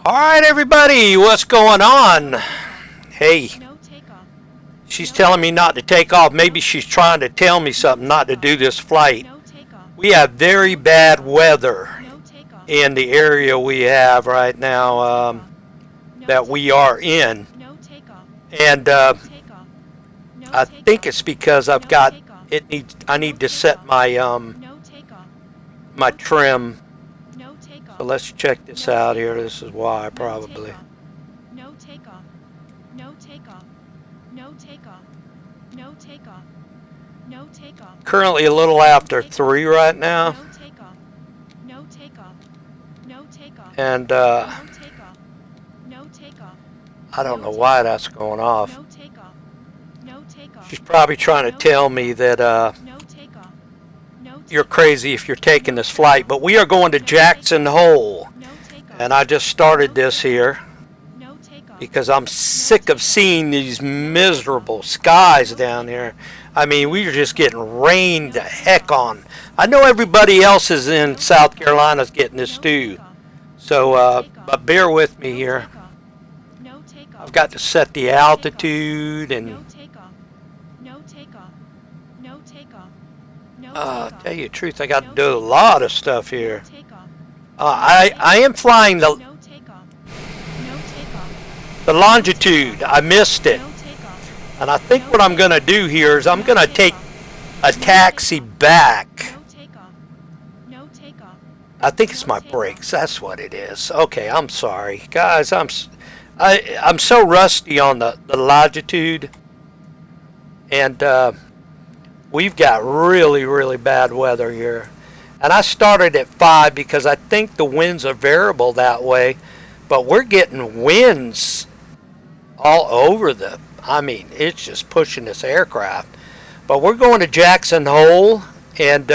Alright everybody, what's going on? Hey, she's telling me not to take off. Maybe she's trying to tell me something not to do this flight. We have very bad weather in the area we have right now that we are in. And I think it's because I've got I need to set my my trim. So let's check this out here. This is why probably. No takeoff. No takeoff. No takeoff. No takeoff. No takeoff. Currently a little after 3 right now. No takeoff. No takeoff. No takeoff. And No takeoff. No takeoff. I don't know why that's going off. No takeoff. No takeoff. She's probably trying to tell me that No takeoff. No you're crazy if you're taking this flight. But we are going to Jackson Hole. And I just started this here because I'm sick of seeing these miserable skies down here. I mean, we are just getting rained the heck on. I know everybody else is in South Carolina's getting this too. So, but bear with me here. I've got to set the altitude and tell you the truth, I got to do a lot of stuff here. I am flying the longitude. I missed it. And I think what I'm going to do here is I'm going to take a taxi back. I think it's my brakes. That's what it is. Okay, I'm sorry. Guys, I'm so rusty on the longitude. And we've got really, really bad weather here. And I started at 5 because I think the winds are variable that way. But we're getting winds all over I mean, it's just pushing this aircraft. But we're going to Jackson Hole. And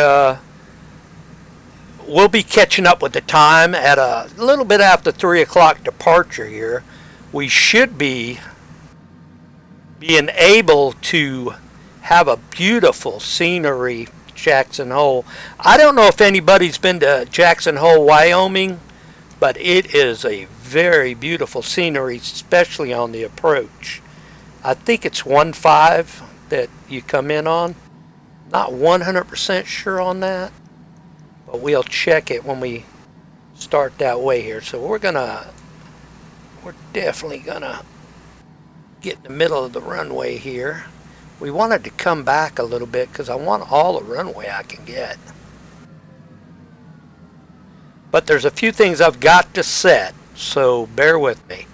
we'll be catching up with the time at a little bit after 3 o'clock departure here. We should be being able to have a beautiful scenery Jackson Hole. I don't know if anybody's been to Jackson Hole, Wyoming, but it is a very beautiful scenery, especially on the approach. I think it's 1-5 that you come in on. Not 100% sure on that, but we'll check it when we start that way here. So we're definitely gonna get in the middle of the runway here. We wanted to come back a little bit because I want all the runway I can get. But there's a few things I've got to set, so bear with me.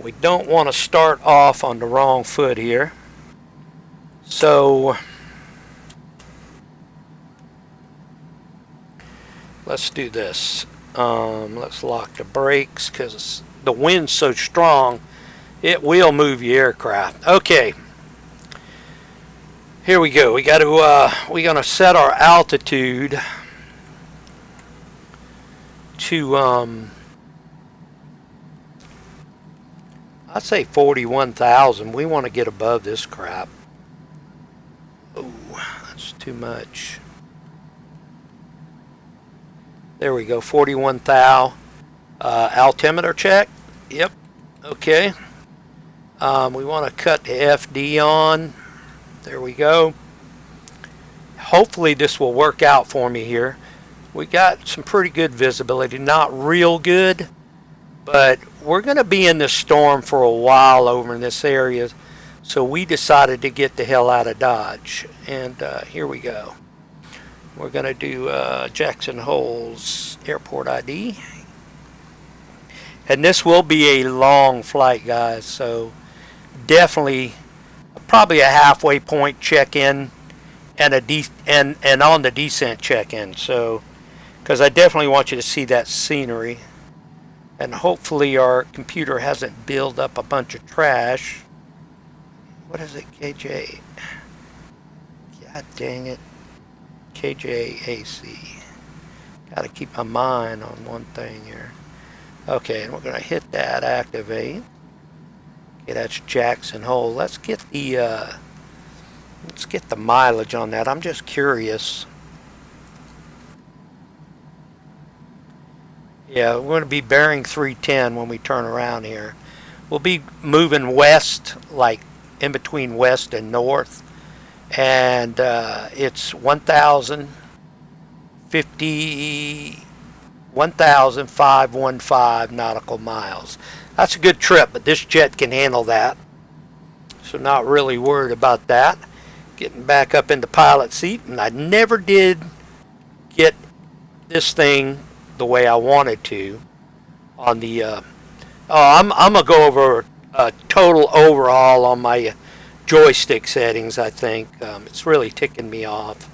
We don't want to start off on the wrong foot here. So let's do this. Let's lock the brakes because the wind's so strong it will move your aircraft. Okay. Here we go. We're gonna set our altitude to I'd say 41,000. We want to get above this crap. Oh, that's too much. There we go. 41,000. Altimeter check. Yep. Okay. We want to cut the FD on. There we go. Hopefully this will work out for me here. We got some pretty good visibility. Not real good, but we're going to be in this storm for a while over in this area. So we decided to get the hell out of Dodge. And here we go. We're going to do Jackson Hole's airport ID. And this will be a long flight, guys. So definitely probably a halfway point check-in and and on the descent check-in. So because I definitely want you to see that scenery. And hopefully our computer hasn't built up a bunch of trash. What is it, KJ? God dang it. KJAC. Gotta keep my mind on one thing here. Okay, and we're gonna hit that activate. Okay, that's Jackson Hole. Let's get the mileage on that. I'm just curious. Yeah, we're going to be bearing 310 when we turn around here. We'll be moving west, like in between west and north, and it's 1,515 nautical miles. That's a good trip, but this jet can handle that, so not really worried about that. Getting back up in the pilot seat, and I never did get this thing the way I wanted to on the. I'm gonna go over a total overhaul on my joystick settings. I think it's really ticking me off.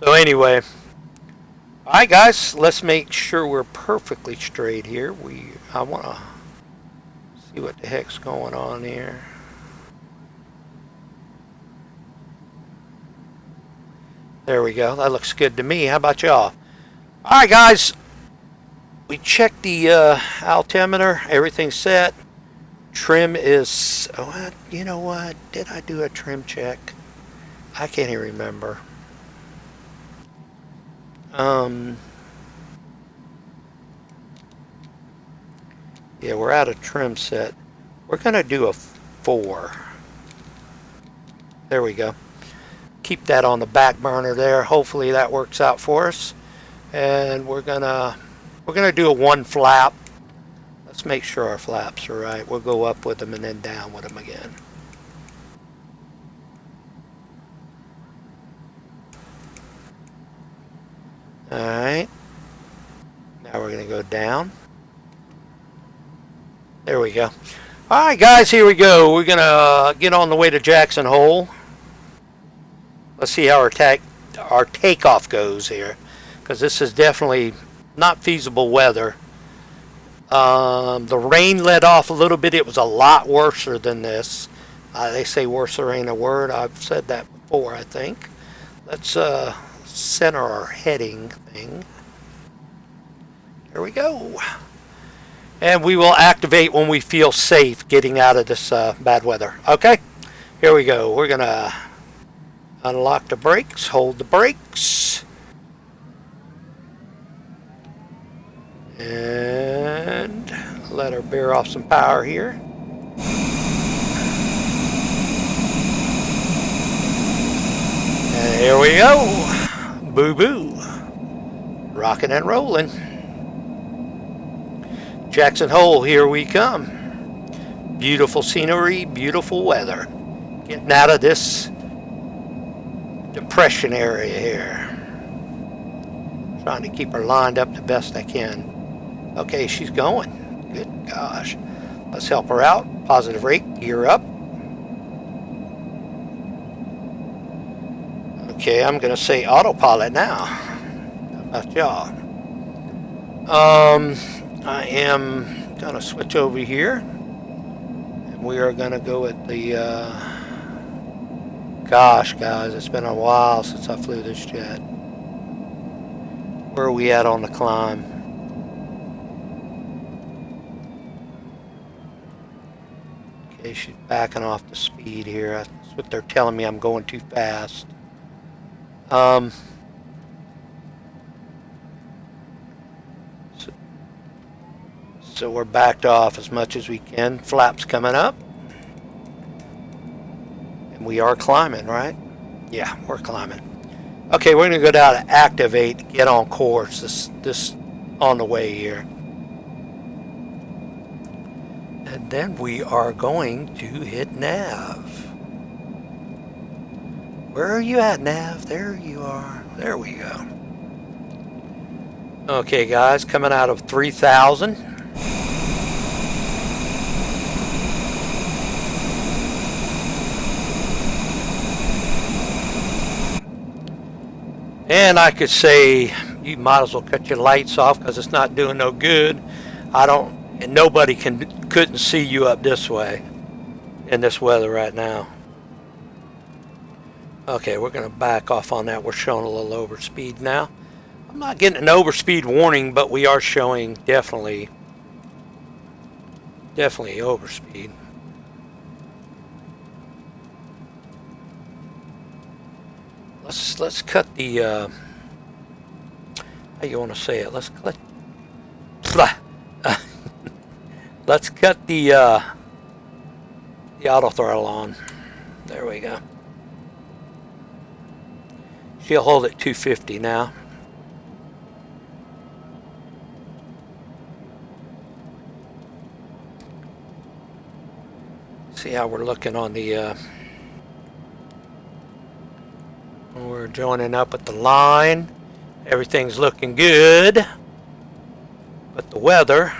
So anyway, all right, guys, let's make sure we're perfectly straight here. I want to see what the heck's going on here. There we go. That looks good to me. How about y'all? All right, guys. We checked the altimeter. Everything's set. Trim is. Oh, you know what? Did I do a trim check? I can't even remember. Yeah, we're out of trim set. We're gonna do a 4. There we go. Keep that on the back burner there. Hopefully that works out for us. And we're gonna do a 1 flap. Let's make sure our flaps are right. We'll go up with them and then down with them again. Alright. Now we're gonna go down. There we go. Alright guys, here we go. We're gonna get on the way to Jackson Hole. Let's see how our takeoff goes here, because this is definitely not feasible weather. The rain let off a little bit. It was a lot worse than this. They say worser ain't a word. I've said that before, I think. Let's center our heading thing. There we go. And we will activate when we feel safe getting out of this bad weather. Okay, here we go. We're going to unlock the brakes, hold the brakes. And let her bear off some power here. And here we go. Boo boo. Rocking and rolling. Jackson Hole, here we come. Beautiful scenery, beautiful weather. Getting out of this depression area here. Trying to keep her lined up the best I can. Okay, she's going. Good gosh. Let's help her out. Positive rate, gear up. Okay, I'm going to say autopilot now. How about y'all? I am going to switch over here. And we are going to go at the... Gosh, guys, it's been a while since I flew this jet. Where are we at on the climb? Okay, she's backing off the speed here. That's what they're telling me. I'm going too fast. So we're backed off as much as we can. Flaps coming up. And we are climbing, right? Yeah, we're climbing. Okay, we're going to go down to activate, get on course. This on the way here. And then we are going to hit nav. Where are you at, nav? There you are. There we go. Okay, guys, coming out of 3,000. And I could say you might as well cut your lights off because it's not doing no good. And nobody couldn't see you up this way in this weather right now. Okay, we're going to back off on that. We're showing a little overspeed now. I'm not getting an overspeed warning, but we are showing definitely overspeed. Let's cut the how you want to say it. Let's Let's cut the auto throttle on. There we go. She'll hold at 250 now. See how we're looking on the we're joining up at the line. Everything's looking good. But the weather.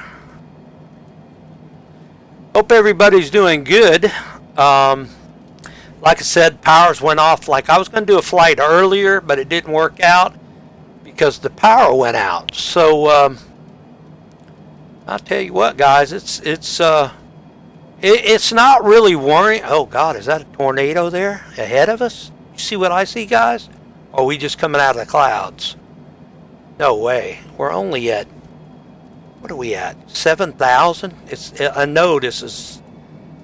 Hope everybody's doing good. Like I said, powers went off. Like I was going to do a flight earlier, but it didn't work out because the power went out. So I'll tell you what, guys, it's not really worrying. Oh God, is that a tornado there ahead of us? You see what I see, guys? Or are we just coming out of the clouds? No way. We're only at, what are we at? 7,000? I know this has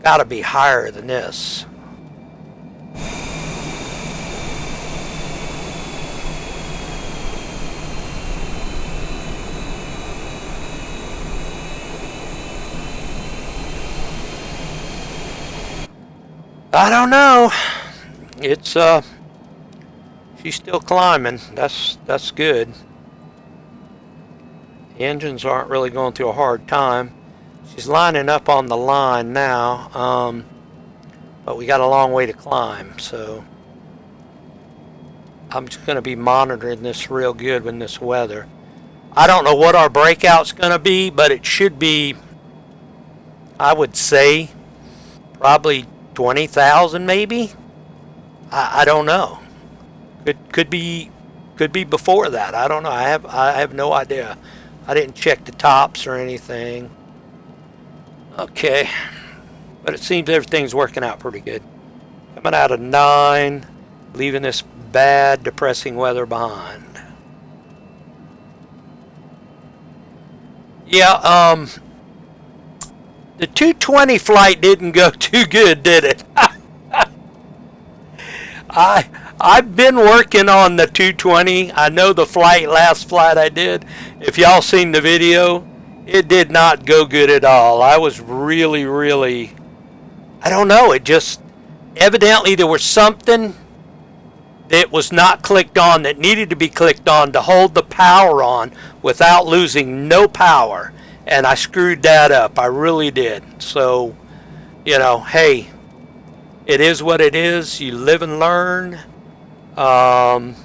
got to be higher than this. I don't know. It's she's still climbing. That's good. The engines aren't really going through a hard time. She's lining up on the line now, but we got a long way to climb, so I'm just going to be monitoring this real good with this weather. I don't know what our breakout's going to be, but it should be, I would say, probably 20,000 maybe. I don't know. Could be before that. I don't know. I have no idea. I didn't check the tops or anything. Okay, but it seems everything's working out pretty good. Coming out of 9, leaving this bad, depressing weather behind. Yeah, the 220 flight didn't go too good, did it? I've been working on the 220. I know the last flight I did. If y'all seen the video, it did not go good at all. I was really, I don't know. It just, evidently there was something that was not clicked on that needed to be clicked on to hold the power on without losing no power. And I screwed that up. I really did. So, you know, hey, it is what it is. You live and learn. I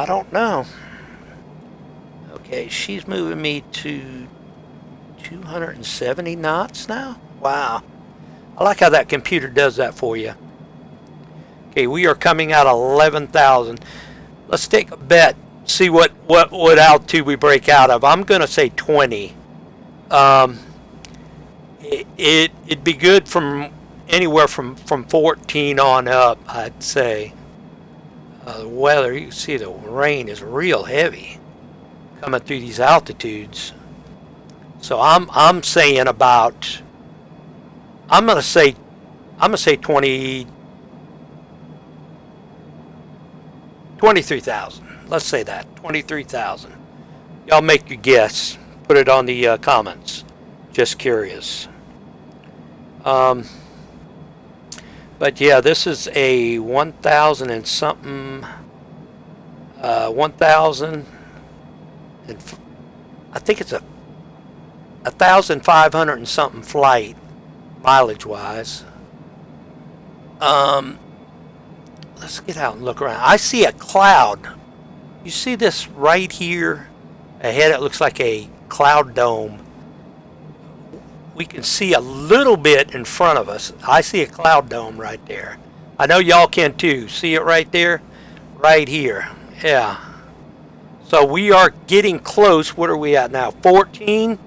don't know. Okay, she's moving me to 270 knots now. Wow. I like how that computer does that for you. Okay, we are coming out 11,000. Let's take a bet. See what altitude we break out of. I'm going to say 20. It'd be good from anywhere from 14 on up, I'd say. The weather, you can see the rain is real heavy coming through these altitudes. So I'm saying about, I'm gonna say 23,000. Let's say that 23,000. Y'all make your guess. Put it on the comments. Just curious. But yeah, this is a 1,000 and something. 1,000 and I think it's a 1,500 and something flight, mileage wise. Let's get out and look around. I see a cloud. You see this right here ahead? It looks like a cloud dome. We can see a little bit in front of us. I see a cloud dome right there. I know y'all can too. See it right there? Right here. Yeah. So we are getting close. What are we at now? 14?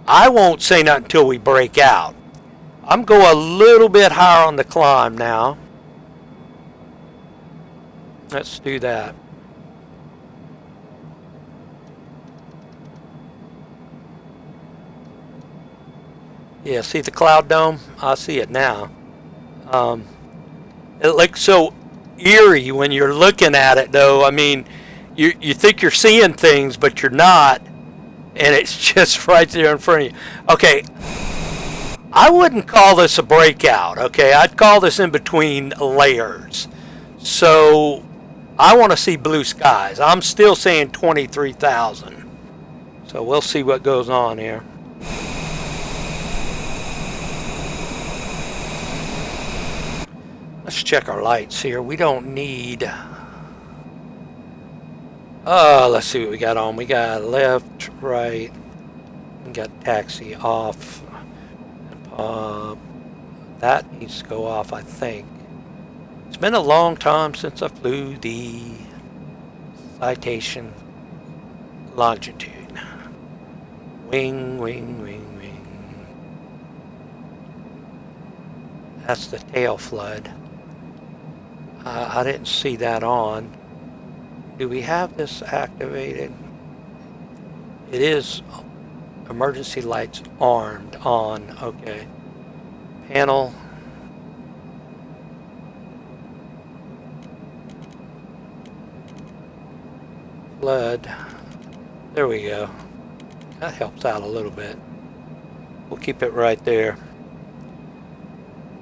I won't say nothing until we break out. I'm going a little bit higher on the climb now. Let's do that. Yeah, see the cloud dome? I see it now. It looks so eerie when you're looking at it, though. I mean, you think you're seeing things, but you're not, and it's just right there in front of you. Okay, I wouldn't call this a breakout. Okay, I'd call this in between layers. So I want to see blue skies. I'm still saying 23,000. So we'll see what goes on here. Let's check our lights here. We don't need... let's see what we got on. We got left, right. We got taxi off. That needs to go off, I think. It's been a long time since I flew the citation longitude. Wing, wing, wing, wing. That's the tail flood. I didn't see that on. Do we have this activated? It is emergency lights armed on. Okay. Panel. Flood. There we go. That helps out a little bit. We'll keep it right there.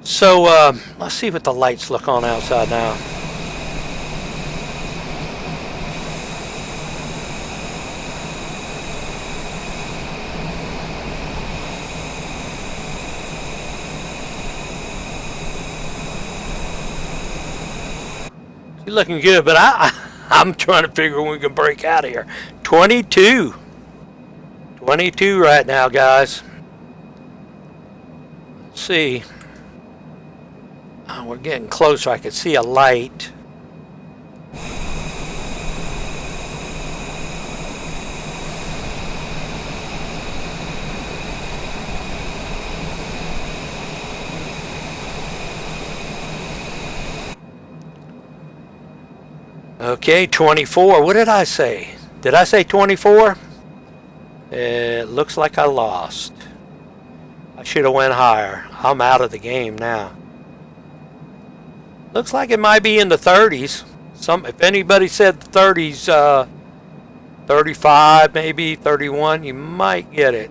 So let's see what the lights look on outside now. She's looking good, but I'm trying to figure when we can break out of here. 22. 22 right now, guys. Let's see. Oh, we're getting closer. I can see a light. Okay, 24. What did I say? Did I say 24? It looks like I lost. I should have went higher. I'm out of the game now. Looks like it might be in the 30s. If anybody said the 30s, 35 maybe, 31, you might get it.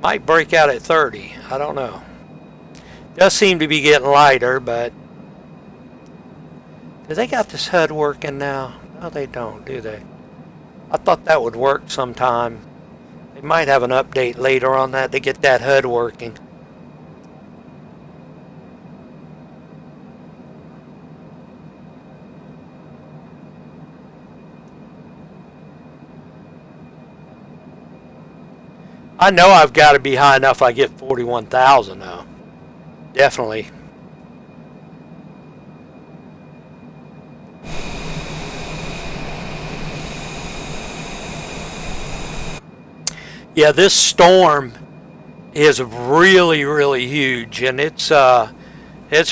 Might break out at 30. I don't know. Does seem to be getting lighter, but do they got this HUD working now? No, they don't, do they? I thought that would work sometime. They might have an update later on that to get that HUD working. I know I've got to be high enough I get 41,000 though. Definitely. Yeah, this storm is really, really huge, and it's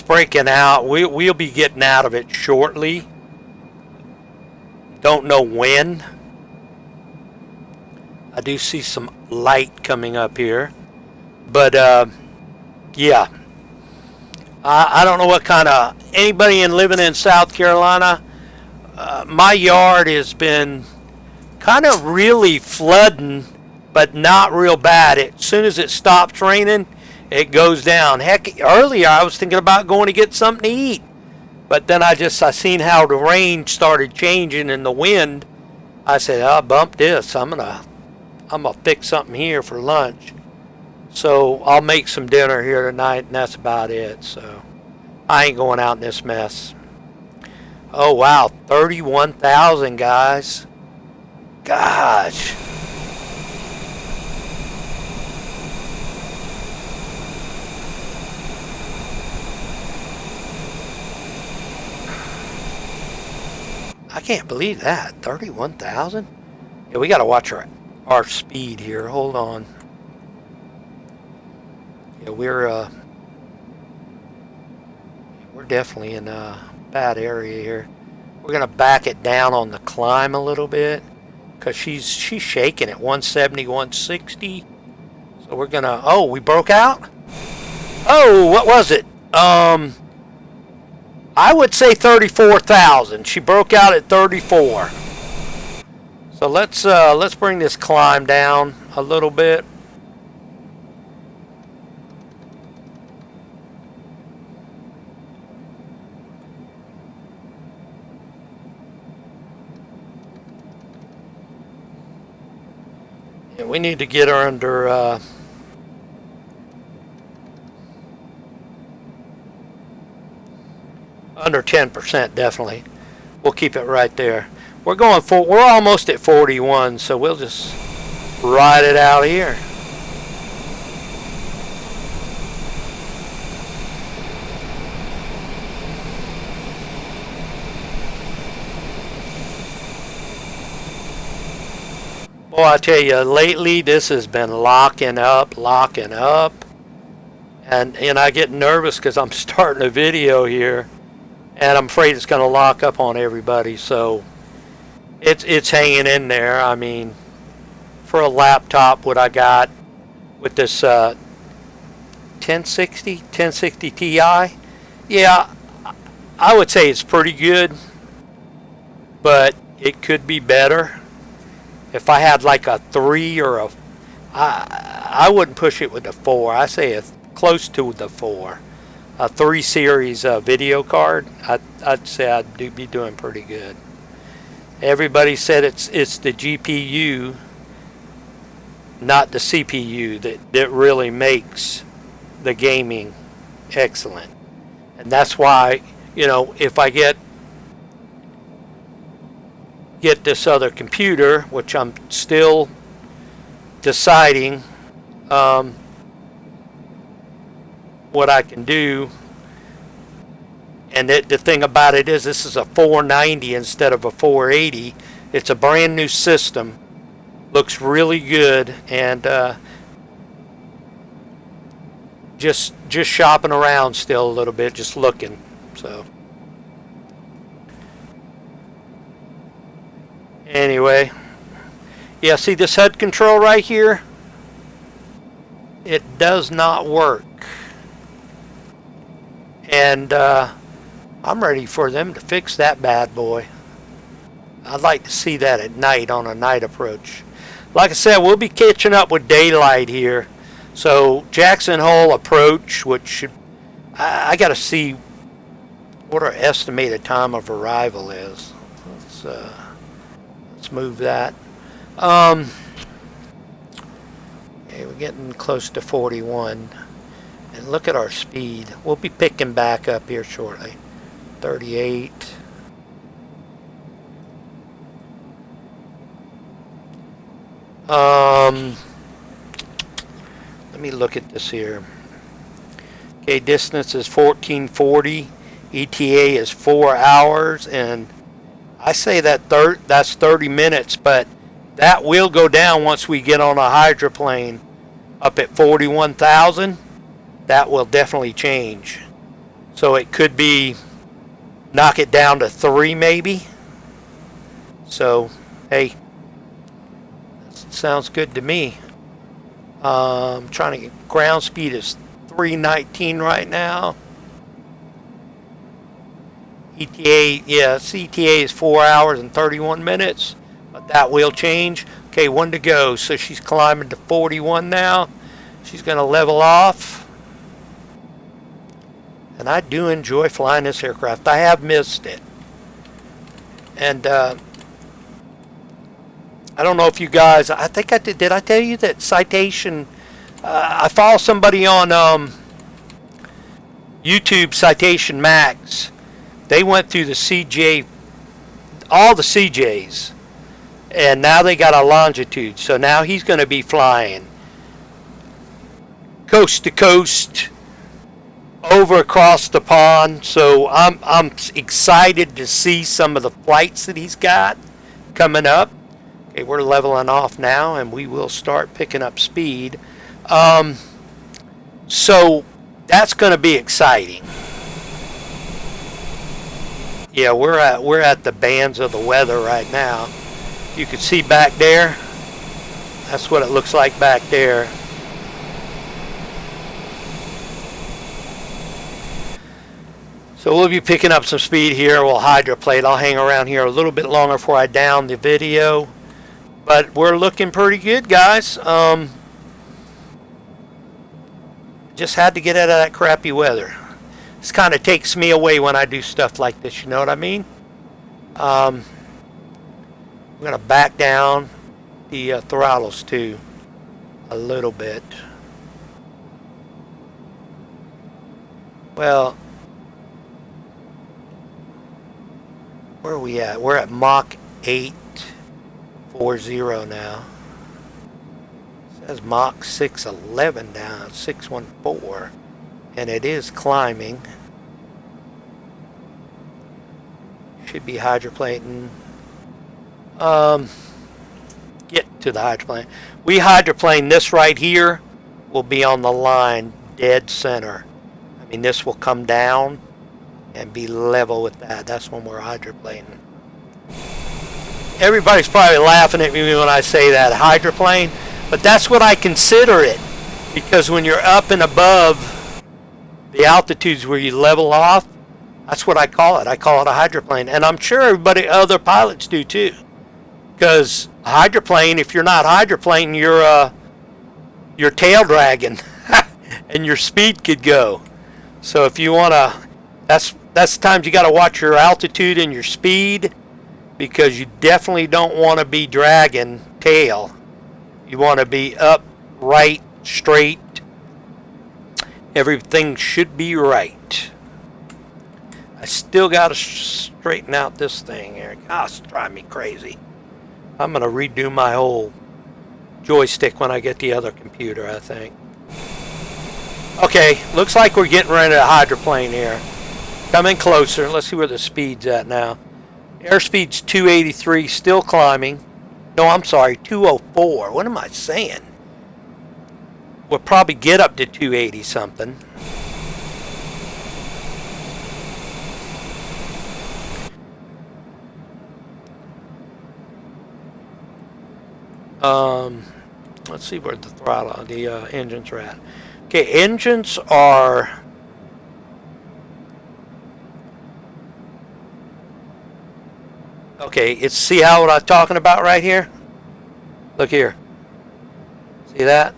breaking out. We'll be getting out of it shortly. Don't know when. I do see some light coming up here, but yeah, I don't know what kind of anybody living in South Carolina. My yard has been kind of really flooding, but not real bad. As soon as it stops raining, it goes down. Heck, earlier I was thinking about going to get something to eat, but then I seen how the rain started changing and the wind. I said, I'll bump this. I'm gonna fix something here for lunch. So I'll make some dinner here tonight, and that's about it. So I ain't going out in this mess. Oh wow, 31,000 guys. Gosh. I can't believe that. 31,000? Yeah, we got to watch our speed here. Hold on. Yeah, we're definitely in a bad area here. We're going to back it down on the climb a little bit because she's shaking at 170, 160. So we're going to... Oh, we broke out? Oh, what was it? I would say 34,000. She broke out at 34. So let's bring this climb down a little bit. We need to get her under under 10%, definitely. We'll keep it right there. We're almost at 41, so we'll just ride it out here. Boy, I tell you, lately this has been locking up. And I get nervous because I'm starting a video here, and I'm afraid it's going to lock up on everybody. So it's hanging in there. I mean, for a laptop, what I got with this 1060 Ti, yeah, I would say it's pretty good, but it could be better. If I had like a 3 or a, I wouldn't push it with a 4. I say it's close to the 4. A 3 series video card, I'd say I'd be doing pretty good. Everybody said it's the GPU, not the CPU, that really makes the gaming excellent. And that's why, if I get this other computer, which I'm still deciding what I can do. And the thing about it is, this is a 490 instead of a 480. It's a brand new system. Looks really good, and just shopping around still a little bit, just looking. So anyway, yeah, see this HUD control right here? It does not work. And I'm ready for them to fix that bad boy. I'd like to see that at night on a night approach. Like I said, we'll be catching up with daylight here. So Jackson Hole approach, which I got to see what our estimated time of arrival is. Let's move that. Okay, we're getting close to 41. And look at our speed. We'll be picking back up here shortly. 38. Let me look at this here. Okay, distance is 1440. ETA is 4 hours, and I say that's 30 minutes, but that will go down once we get on a hydroplane up at 41,000. That will definitely change. So it could be knock it down to 3 maybe. So, hey, sounds good to me. I'm trying to get ground speed is 319 right now. ETA, yes, ETA is 4 hours and 31 minutes, but that will change. Okay, 1 to go. So she's climbing to 41 now. She's going to level off. And I do enjoy flying this aircraft. I have missed it. And I don't know if you guys, I think I did I tell you that Citation, I follow somebody on YouTube, Citation Max. They went through the CJ, all the CJs, and now they got a longitude. So now he's going to be flying coast to coast, over across the pond. So I'm excited to see some of the flights that he's got coming up. Okay, we're leveling off now, and we will start picking up speed. So that's going to be exciting. Yeah, we're at the bands of the weather right now. You can see back there. That's what it looks like back there. So we'll be picking up some speed here. We'll hydroplate. I'll hang around here a little bit longer before I down the video. But we're looking pretty good, guys. Just had to get out of that crappy weather. This kind of takes me away when I do stuff like this, you know what I mean? I'm going to back down the throttles too a little bit. Well, where are we at? We're at Mach 840 now. It says Mach 611 down, 614, and it is climbing. Should be hydroplaning. Get to the hydroplane. We hydroplane this right here will be on the line dead center. I mean, this will come down and be level with that. That's when we're hydroplaning. Everybody's probably laughing at me when I say that, hydroplane, but that's what I consider it, because when you're up and above the altitudes where you level off, that's what I call it. I call it a hydroplane, and I'm sure other pilots do too. Because hydroplane, if you're not hydroplaning, you're tail dragging, and your speed could go. So if you want to, that's the times you got to watch your altitude and your speed, because you definitely don't want to be dragging tail. You want to be up, right, straight. Everything should be right. I still got to straighten out this thing here. God, it's driving me crazy. I'm going to redo my whole joystick when I get the other computer, I think. Okay, looks like we're getting ready to hydroplane here. Coming closer. Let's see where the speed's at now. Airspeed's 283, still climbing. No, I'm sorry, 204. What am I saying? We'll probably get up to 280 something. Let's see where the throttle, the engines are at. Okay, engines are. Okay, it's, see how what I'm talking about right here? Look here. See that?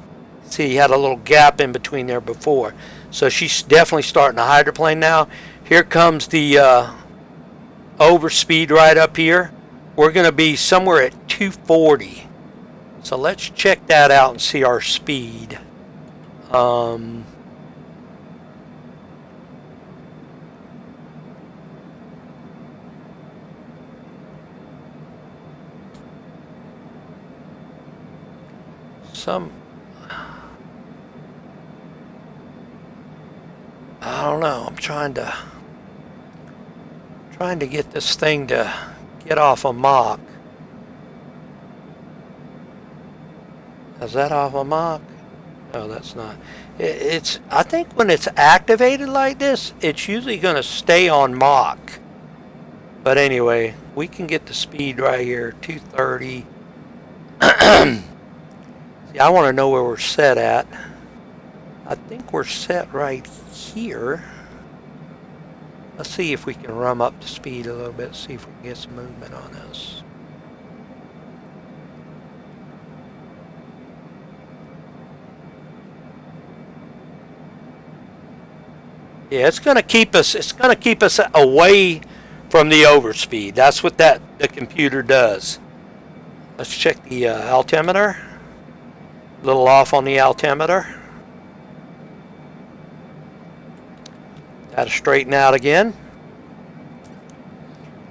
See, you had a little gap in between there before. So she's definitely starting to hydroplane now. Here comes the overspeed right up here. We're going to be somewhere at 240. So let's check that out and see our speed. I don't know. I'm trying to get this thing to get off of Mach. Is that off of Mach? No, that's not. It's. I think when it's activated like this, it's usually going to stay on Mach. But anyway, we can get the speed right here, 230. See, I want to know where we're set at. I think we're set right here. Let's see if we can rum up the speed a little bit, see if we can get some movement on this. Yeah, it's going to keep us away from the overspeed. That's what the computer does. Let's check the altimeter. A little off on the altimeter. Gotta straighten out again.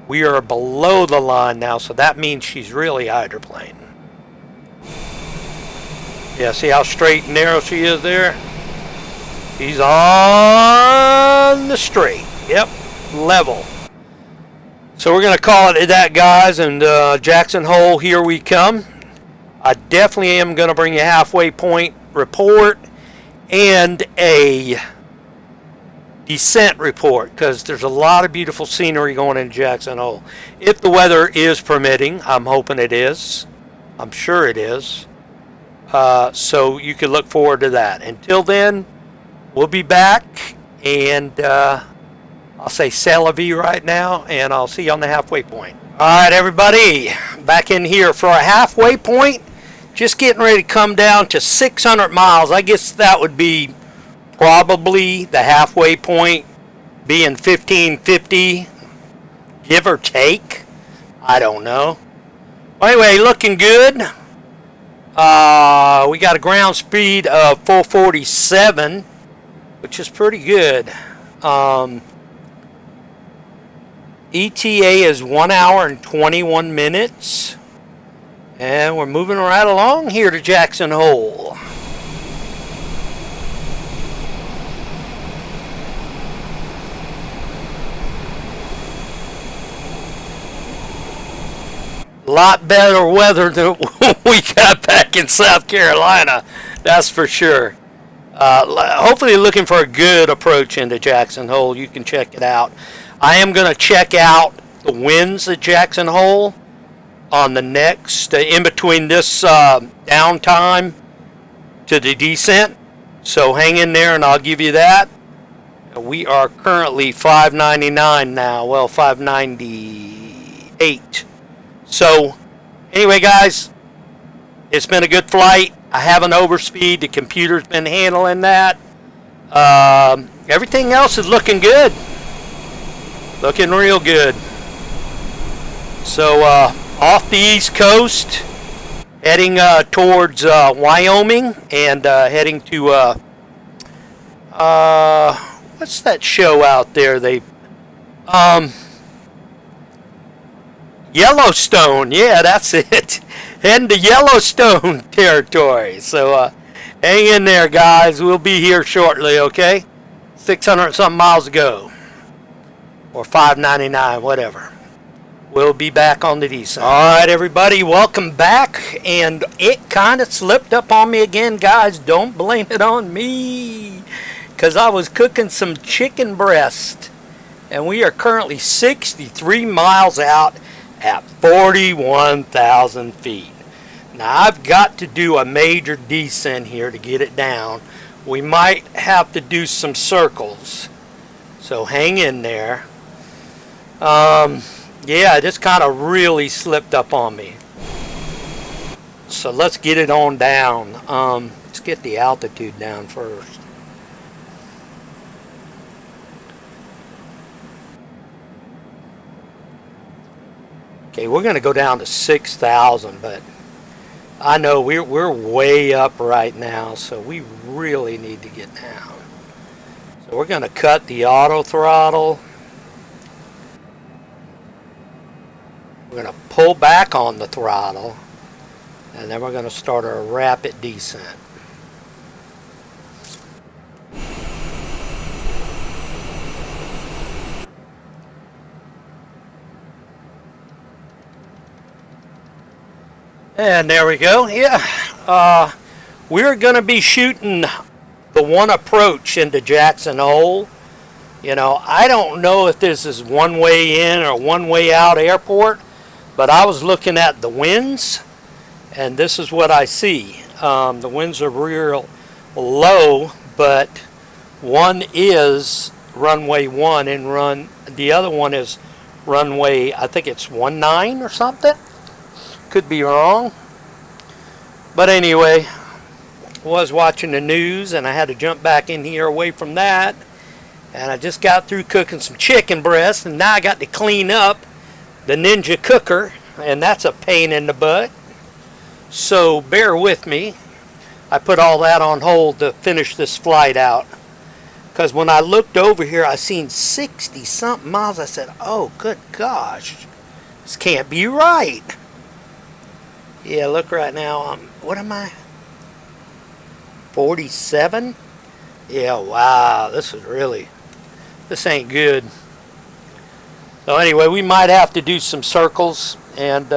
We are below the line now, so that means she's really hydroplaning. Yeah, see how straight and narrow she is there? She's on the straight. Yep, level. So we're going to call it that, guys, and Jackson Hole, here we come. I definitely am going to bring a halfway point report and a descent report, because there's a lot of beautiful scenery going into Jackson Hole. If the weather is permitting, I'm hoping it is. I'm sure it is. So you can look forward to that. Until then, we'll be back, and I'll say c'est la vie right now, and I'll see you on the halfway point. All right, everybody, back in here for a halfway point. Just getting ready to come down to 600 miles. I guess that would be probably the halfway point, being 1550, give or take. I don't know. Anyway, looking good. We got a ground speed of 447, which is pretty good. ETA is 1 hour and 21 minutes. And we're moving right along here to Jackson Hole. A lot better weather than we got back in South Carolina, that's for sure. Hopefully looking for a good approach into Jackson Hole. You can check it out. I am going to check out the winds at Jackson Hole on the next, in between this downtime to the descent. So hang in there and I'll give you that. We are currently 599 now. Well, 598. So anyway, guys, it's been a good flight. I haven't overspeed. The computer's been handling that. Everything else is looking good. Looking real good. So off the East Coast, heading towards Wyoming, and heading to what's that show out there? Yellowstone. Yeah, that's it. Heading to Yellowstone territory. So hang in there, guys. We'll be here shortly, okay? 600 something miles to go, or 599, whatever. We'll be back on the descent. All right, everybody, welcome back. And it kind of slipped up on me again, guys. Don't blame it on me, because I was cooking some chicken breast. And we are currently 63 miles out at 41,000 feet. Now, I've got to do a major descent here to get it down. We might have to do some circles. So hang in there. Yeah, this kind of really slipped up on me. So let's get it on down. Let's get the altitude down first. Okay, we're going to go down to 6,000, but I know we're way up right now, so we really need to get down. So we're going to cut the auto throttle. We're going to pull back on the throttle, and then we're going to start our rapid descent. And there we go. Yeah, we're going to be shooting the one approach into Jackson Hole. You know, I don't know if this is one way in or one way out airport, but I was looking at the winds, and this is what I see. The winds are real low, but one is runway 1 and the other one is runway, I think it's 19 or something. Could be wrong. But anyway, was watching the news and I had to jump back in here away from that. And I just got through cooking some chicken breast, and now I got to clean up the Ninja cooker, and that's a pain in the butt. So bear with me. I put all that on hold to finish this flight out. Because when I looked over here, I seen 60 something miles. I said, oh, good gosh. This can't be right. Yeah, look right now. What am I? 47? Yeah, wow. This ain't good. So anyway, we might have to do some circles, and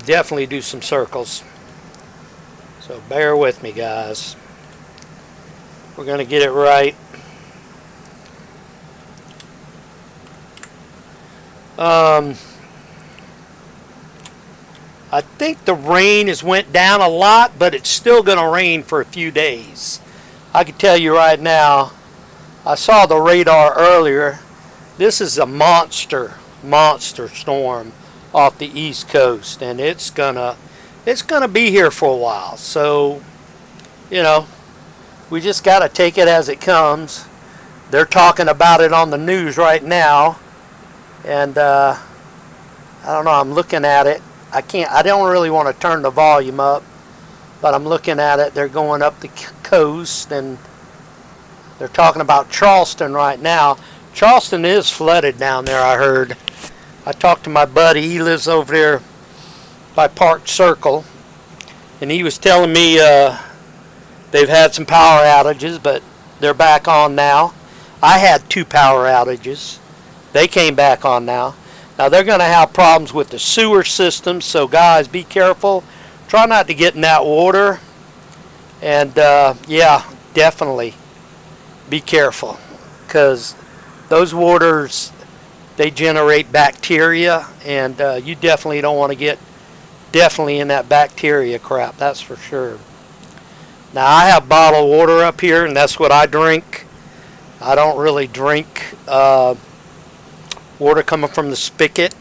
definitely do some circles. So bear with me, guys. We're going to get it right. I think the rain has went down a lot, but it's still going to rain for a few days. I can tell you right now, I saw the radar earlier. This is a monster storm off the East Coast, and it's gonna be here for a while. So, we just gotta take it as it comes. They're talking about it on the news right now, and I don't know. I'm looking at it. I don't really want to turn the volume up, but I'm looking at it. They're going up the coast, and they're talking about Charleston right now. Charleston is flooded down there, I heard. I talked to my buddy. He lives over there by Park Circle, and he was telling me they've had some power outages, but they're back on now. I had 2 power outages. They came back on now. Now they're going to have problems with the sewer system, so guys, be careful. Try not to get in that water. And yeah, definitely be careful, because those waters, they generate bacteria, and you definitely don't want to get in that bacteria crap, that's for sure. Now I have bottled water up here, and that's what I drink. I don't really drink water coming from the spigot.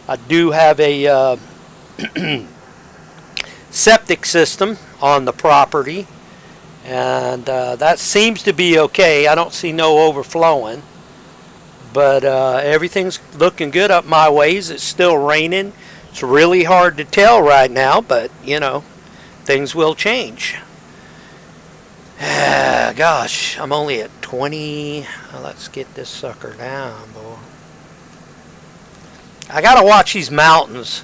I do have a septic system on the property, and that seems to be okay. I don't see no overflowing, but everything's looking good up my ways. It's still raining. It's really hard to tell right now, but things will change. Gosh, I'm only at 20. Let's get this sucker down, boy. I gotta watch these mountains.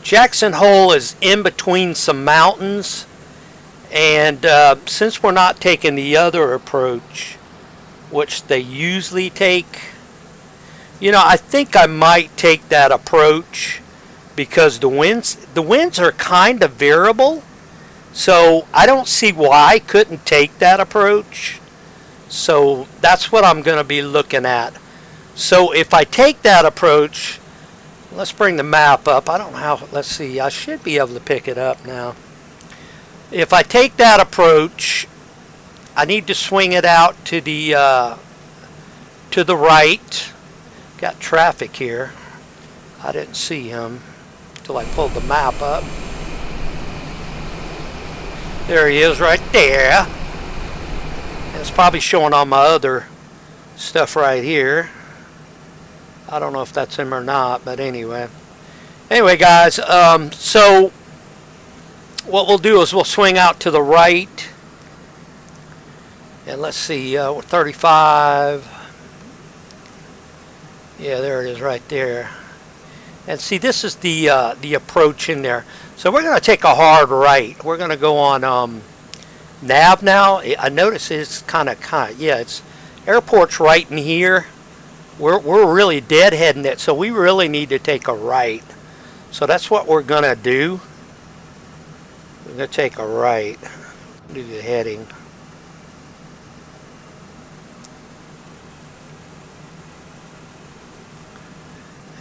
Jackson Hole is in between some mountains, and since we're not taking the other approach, which they usually take, I think I might take that approach, because the winds are kind of variable. So I don't see why I couldn't take that approach. So that's what I'm going to be looking at. So if I take that approach, let's bring the map up. I don't know how, let's see, I should be able to pick it up now. If I take that approach, I need to swing it out to the right. Got traffic here. I didn't see him until I pulled the map up. There he is right there. It's probably showing on my other stuff right here. I don't know if that's him or not, but anyway. Anyway, guys, so what we'll do is we'll swing out to the right. And let's see, we're 35. Yeah, there it is right there. And see, this is the approach in there. So we're going to take a hard right. We're going to go on Nav now. I notice it's kind of, yeah, it's airport's right in here. We're really deadheading it, so we really need to take a right. So that's what we're going to do. We're going to take a right. Do the heading.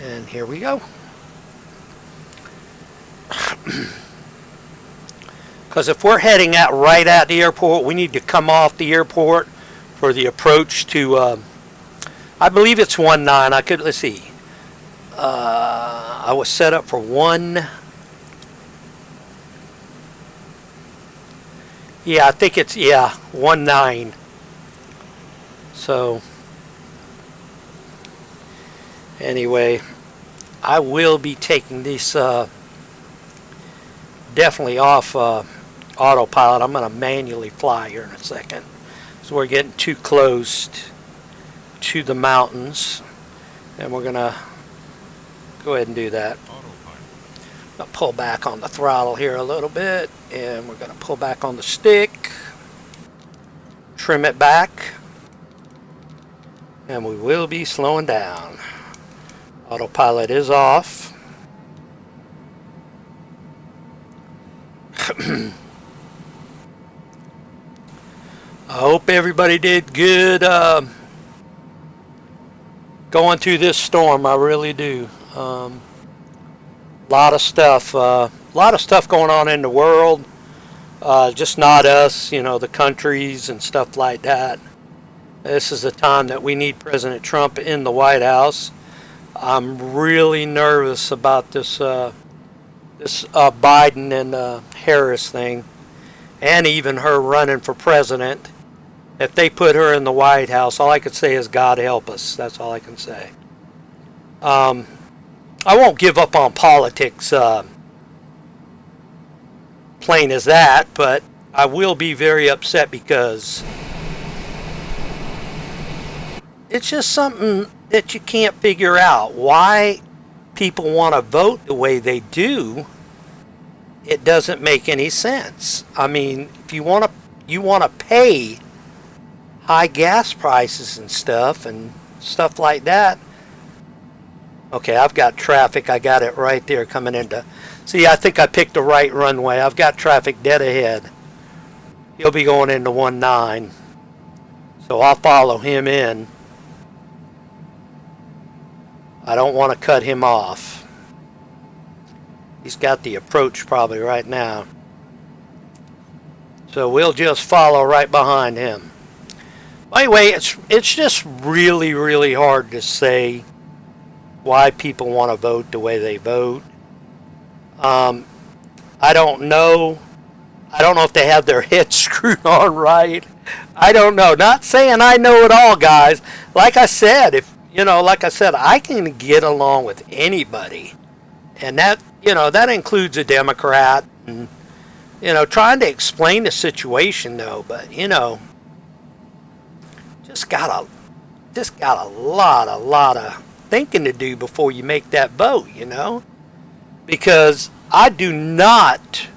And here we go. Because if we're heading out right at the airport, we need to come off the airport for the approach to, I believe it's 19. I could, let's see. I was set up for 1. Yeah, I think it's, 19. So, anyway, I will be taking this definitely off autopilot. I'm going to manually fly here in a second. So we're getting too close to the mountains, and we're going to go ahead and do that. I'm going to pull back on the throttle here a little bit, and we're going to pull back on the stick, trim it back, and we will be slowing down. Autopilot is off. I hope everybody did good going through this storm. I really do. Lot of stuff going on in the world. Just not us, the countries and stuff like that. This is the time that we need President Trump in the White House. I'm really nervous about this Biden and Harris thing, and even her running for president. If they put her in the White House, all I could say is God help us. That's all I can say. I won't give up on politics, plain as that, but I will be very upset because it's just something that you can't figure out. Why people want to vote the way they do, it doesn't make any sense. I mean, if you want to pay high gas prices and stuff like that. Okay, I've got traffic. I got it right there coming into. See, I think I picked the right runway. I've got traffic dead ahead. He'll be going into 19. So I'll follow him in. I don't want to cut him off. He's got the approach probably right now. So we'll just follow right behind him. Anyway, it's just really, really hard to say why people want to vote the way they vote. I don't know. I don't know if they have their heads screwed on right. I don't know. Not saying I know it all, guys. Like I said, I can get along with anybody, and that includes a Democrat. And trying to explain the situation though, but just got a lot of thinking to do before you make that vote, because I do not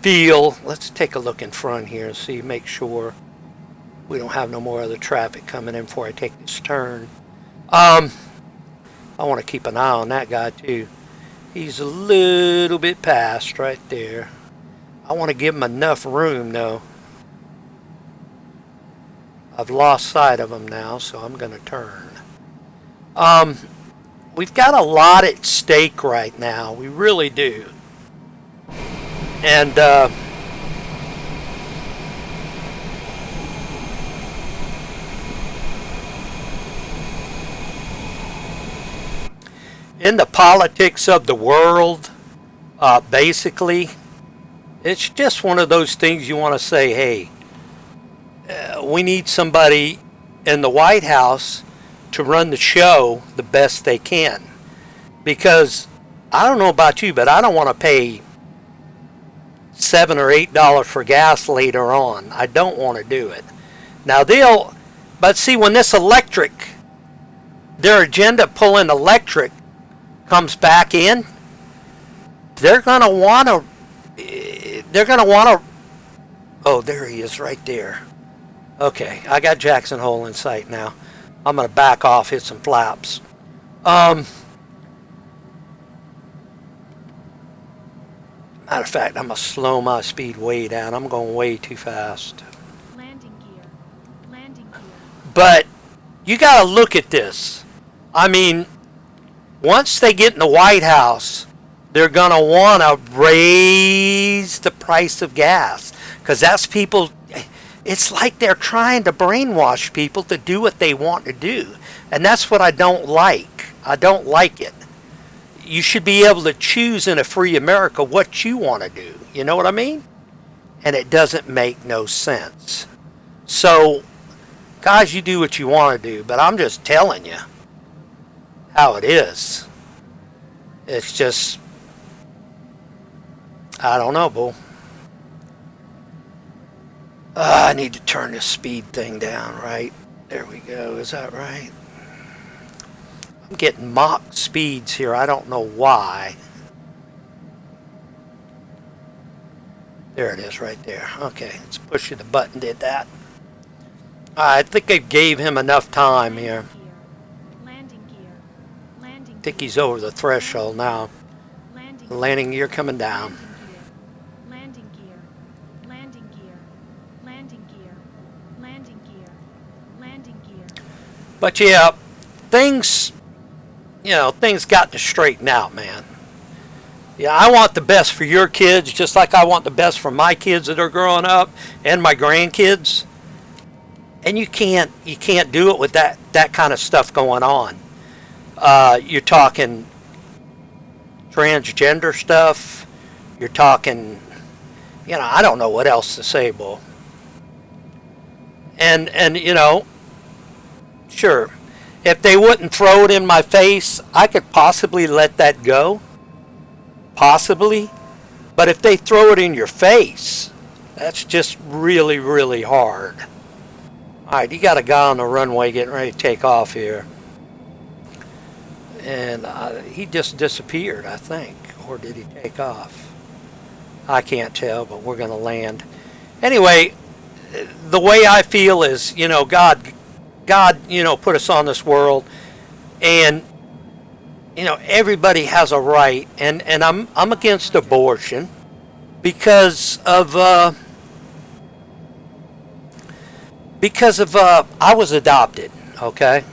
feel. Let's take a look in front here and see, make sure we don't have no more other traffic coming in before I take this turn. I want to keep an eye on that guy too. He's a little bit past right there. I want to give him enough room though. I've lost sight of him now, so I'm going to turn. We've got a lot at stake right now. We really do. And in the politics of the world, basically, it's just one of those things you want to say, hey, we need somebody in the White House to run the show the best they can. Because I don't know about you, but I don't want to pay $7 or $8 for gas later on. I don't want to do it. Now but see, when this their agenda pulling electric comes back in, they're going to want to, oh, there he is right there. Okay, I got Jackson Hole in sight now. I'm going to back off, hit some flaps. Matter of fact, I'm going to slow my speed way down. I'm going way too fast. Landing gear. But you got to look at this. I mean, once they get in the White House, they're going to want to raise the price of gas. Because that's people. It's like they're trying to brainwash people to do what they want to do. And that's what I don't like. I don't like it. You should be able to choose in a free America what you want to do. You know what I mean? And it doesn't make no sense. So, guys, you do what you want to do. But I'm just telling you how it is. It's just, I don't know, bull. I need to turn this speed thing down, right? There we go. Is that right? I'm getting mock speeds here. I don't know why. There it is right there. Okay, let's push the button. Did that. I think they gave him enough time here. I think he's over the threshold now. Landing gear coming down. But yeah, things got to straighten out, man. Yeah, I want the best for your kids, just like I want the best for my kids that are growing up and my grandkids. and you can't do it with that kind of stuff going on. You're talking transgender stuff. You're talking, I don't know what else to say, Bull. And sure, if they wouldn't throw it in my face, I could possibly let that go. Possibly. But if they throw it in your face, that's just really, really hard. Alright, you got a guy on the runway getting ready to take off here. And he just disappeared, I think. Or did he take off? I can't tell, but we're going to land. Anyway, the way I feel is, God, put us on this world, and everybody has a right, and I'm against abortion because of I was adopted. Okay,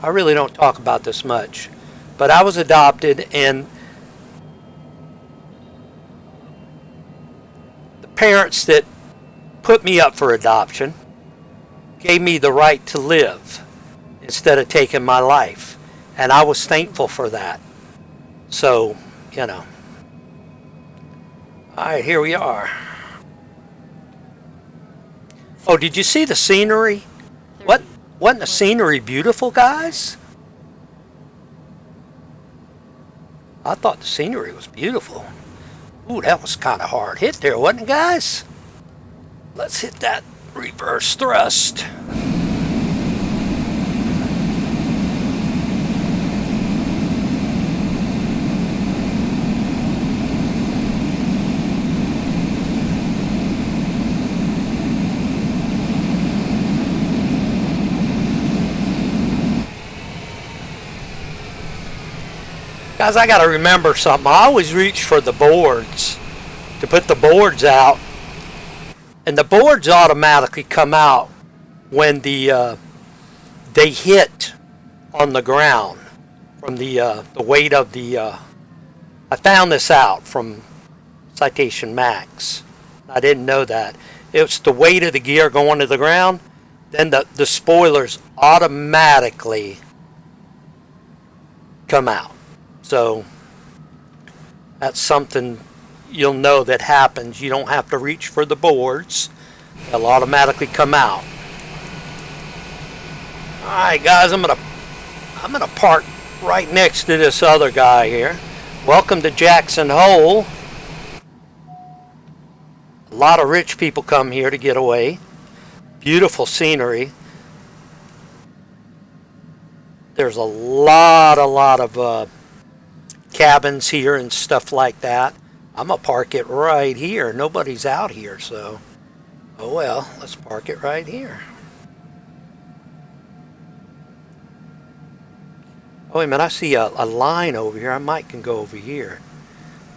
I really don't talk about this much, but I was adopted, and the parents that put me up for adoption gave me the right to live instead of taking my life. And I was thankful for that. So, Alright, here we are. Oh, did you see the scenery? Wasn't the scenery beautiful, guys? I thought the scenery was beautiful. Ooh, that was kind of hard hit there, wasn't it, guys? Let's hit that reverse thrust. Guys, I got to remember something. I always reach for the boards to put the boards out, and the boards automatically come out when they hit on the ground from the weight of the. I found this out from Citation Max. I didn't know that. It's the weight of the gear going to the ground. Then the spoilers automatically come out. So that's something you'll know that happens. You don't have to reach for the boards. They'll automatically come out. Alright guys, I'm gonna park right next to this other guy here. Welcome to Jackson Hole. A lot of rich people come here to get away. Beautiful scenery. There's a lot of cabins here and stuff like that. I'm gonna park it right here. Nobody's out here, so oh well, let's park it right here. Oh wait a minute, I see a line over here. I might can go over here.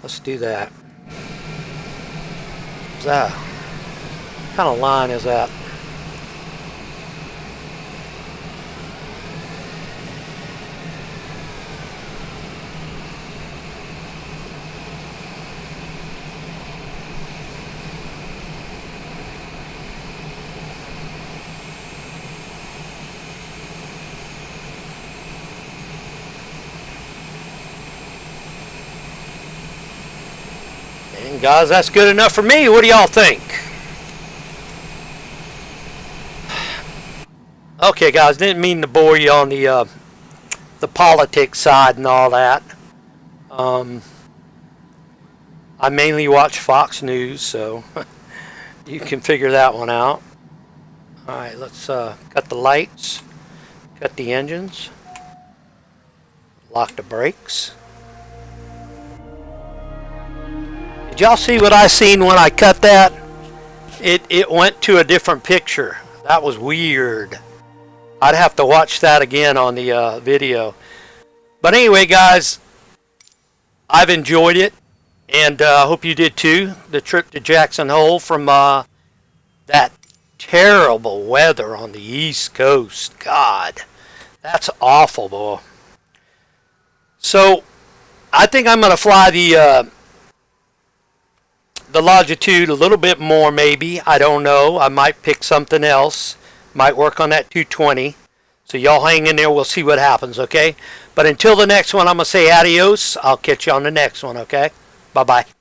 Let's do that. What's that? What kind of line is that? And guys, that's good enough for me. What do y'all think? Okay, guys, didn't mean to bore you on the politics side and all that. I mainly watch Fox News, so you can figure that one out. All right, let's cut the lights, cut the engines, lock the brakes. Did y'all see what I seen when I cut that? It went to a different picture. That was weird. I'd have to watch that again on the video. But anyway, guys, I've enjoyed it, and I hope you did too. The trip to Jackson Hole from that terrible weather on the East Coast. God, that's awful, boy. So I think I'm going to fly the longitude a little bit more, maybe. I don't know. I might pick something else. Might work on that 220. So y'all hang in there. We'll see what happens, okay? But until the next one, I'm going to say adios. I'll catch you on the next one, okay? Bye-bye.